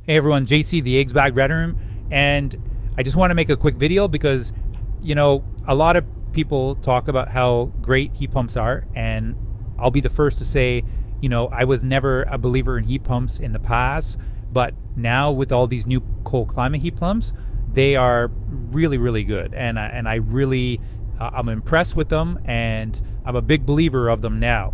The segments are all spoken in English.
Hey everyone, JC, the HVAC veteran, and I just want to make a quick video because, a lot of people talk about how great heat pumps are, and I'll be the first to say, I was never a believer in heat pumps in the past, but now with all these new cold climate heat pumps, they are really, really good, and I really, I'm impressed with them, and I'm a big believer of them now.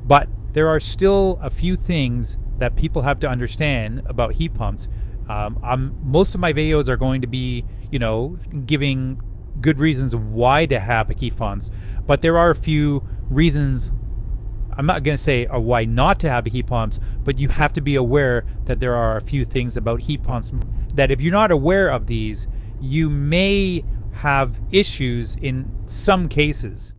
But there are still a few things that people have to understand about heat pumps. Most of my videos are going to be, giving good reasons why to have heat pumps, but there are a few reasons. I'm not going to say why not to have heat pumps, but you have to be aware that there are a few things about heat pumps that if you're not aware of these, you may have issues in some cases.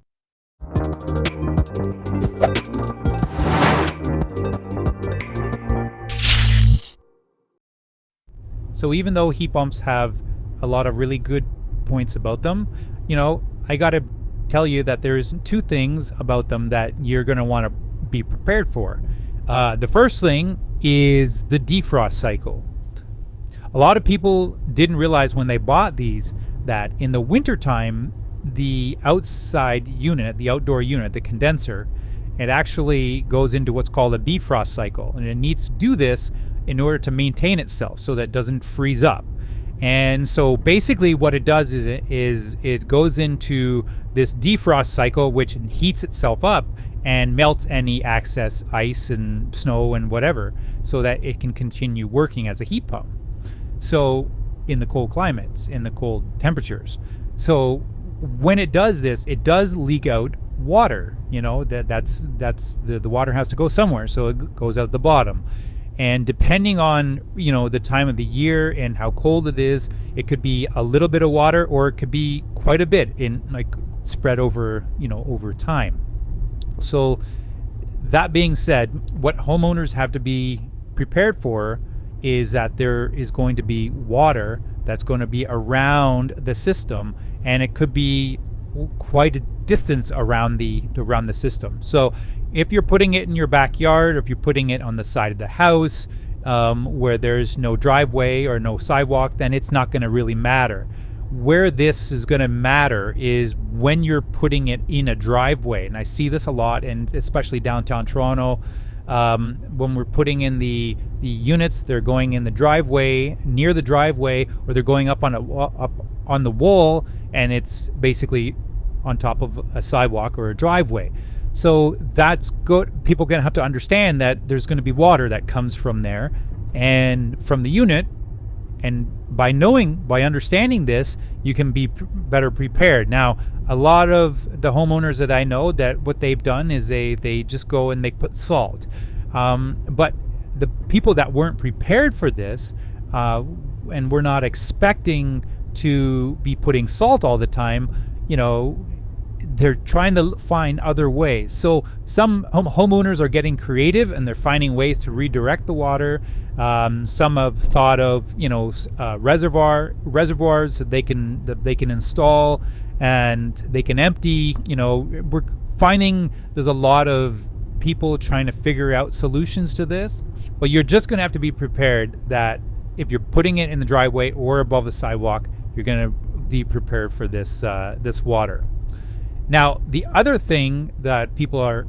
So even though heat pumps have a lot of really good points about them, I got to tell you that there's two things about them that you're going to want to be prepared for. The first thing is the defrost cycle. A lot of people didn't realize when they bought these that in the wintertime, the outside unit, the outdoor unit, the condenser, it actually goes into what's called a defrost cycle, and it needs to do this in order to maintain itself so that it doesn't freeze up. And so basically what it does is it goes into this defrost cycle, which heats itself up and melts any excess ice and snow and whatever, so that it can continue working as a heat pump. So in the cold climates, in the cold temperatures. So when it does this, it does leak out water. That's the water has to go somewhere, so it goes out the bottom. And depending on, the time of the year and how cold it is, it could be a little bit of water, or it could be quite a bit spread over, over time. So that being said, what homeowners have to be prepared for is that there is going to be water that's going to be around the system, and it could be quite a distance around the system. So if you're putting it in your backyard, or if you're putting it on the side of the house where there's no driveway or no sidewalk, then it's not going to really matter. Where this is going to matter is when you're putting it in a driveway, and I see this a lot, and especially downtown Toronto. When we're putting in the units, they're going in the driveway, near the driveway, or they're going up on the wall, and it's basically on top of a sidewalk or a driveway. So that's good. People are going to have to understand that there's going to be water that comes from there and from the unit. And by understanding this, you can be better prepared. Now, a lot of the homeowners that I know, that what they've done is they just go and they put salt. But the people that weren't prepared for this, and were not expecting to be putting salt all the time, they're trying to find other ways. So some homeowners are getting creative, and they're finding ways to redirect the water. Some have thought of reservoirs that they can install, and they can empty. We're finding there's a lot of people trying to figure out solutions to this, but you're just going to have to be prepared that if you're putting it in the driveway or above the sidewalk, you're going to be prepared for this water. Now, the other thing that people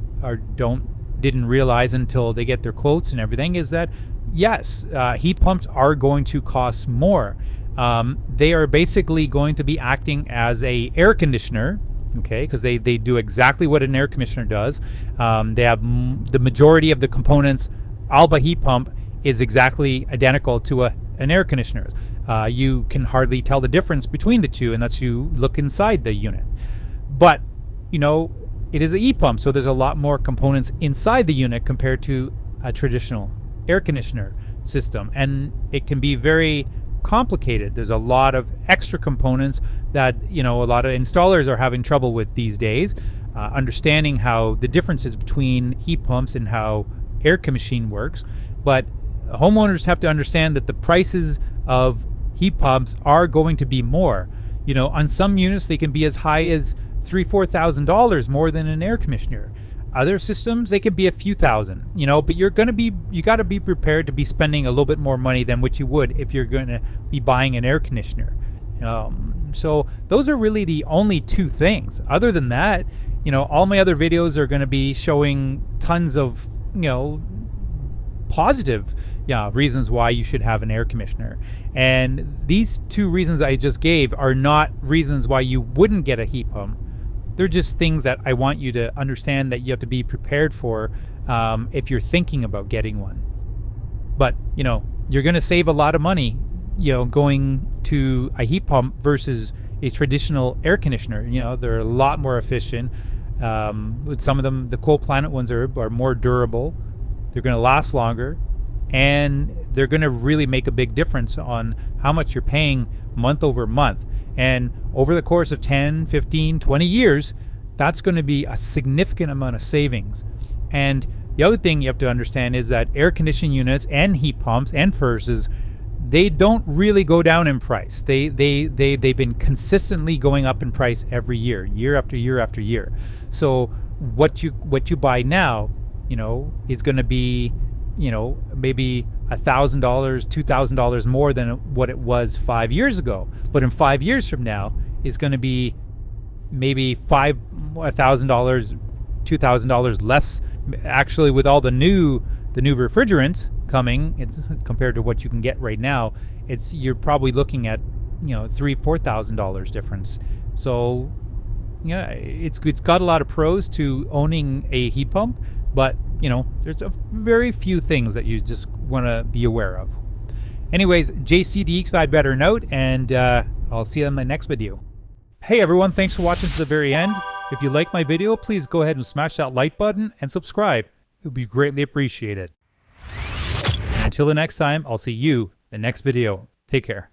didn't realize until they get their quotes and everything is that, yes, heat pumps are going to cost more. They are basically going to be acting as a air conditioner, okay, because they do exactly what an air conditioner does. They have the majority of the components. Alba heat pump is exactly identical to an air conditioner. You can hardly tell the difference between the two unless you look inside the unit. But it is a heat pump, so there's a lot more components inside the unit compared to a traditional air conditioner system, and it can be very complicated. There's a lot of extra components that a lot of installers are having trouble with these days, understanding how the differences between heat pumps and how air conditioning works. But homeowners have to understand that the prices of heat pumps are going to be more. On some units they can be as high as $3,000-$4,000 more than an air conditioner. Other systems, they could be a few thousand, you know, but you got to be prepared to be spending a little bit more money than what you would if you're going to be buying an air conditioner. So those are really the only two things. Other than that, you know, all my other videos are going to be showing tons of, you know, positive reasons why you should have an air conditioner. And these two reasons I just gave are not reasons why you wouldn't get a heat pump. They're just things that I want you to understand that you have to be prepared for if you're thinking about getting one. But, you know, you're going to save a lot of money, you know, going to a heat pump versus a traditional air conditioner. You know, they're a lot more efficient. With some of them, the Cold Planet ones are more durable. They're going to last longer, and they're going to really make a big difference on how much you're paying month over month. And over the course of 10, 15, 20 years, that's going to be a significant amount of savings. And the other thing you have to understand is that air conditioning units and heat pumps and furnaces, they don't really go down in price. They've been consistently going up in price every year, year after year after year. So what you buy now, you know, is going to be, you know, maybe $1,000, $2,000 more than what it was 5 years ago. But in 5 years from now, it's going to be maybe $1,000, $2,000 less. Actually, with all the new refrigerants coming, it's compared to what you can get right now, you're probably looking at, you know, $3,000-$4,000 difference. So yeah, it's got a lot of pros to owning a heat pump, but you know, there's a very few things that you just want to be aware of. Anyways, JCDX5 better note, and I'll see you in my next video. Hey everyone, thanks for watching to the very end. If you like my video, please go ahead and smash that like button and subscribe. It would be greatly appreciated. And until the next time, I'll see you in the next video. Take care.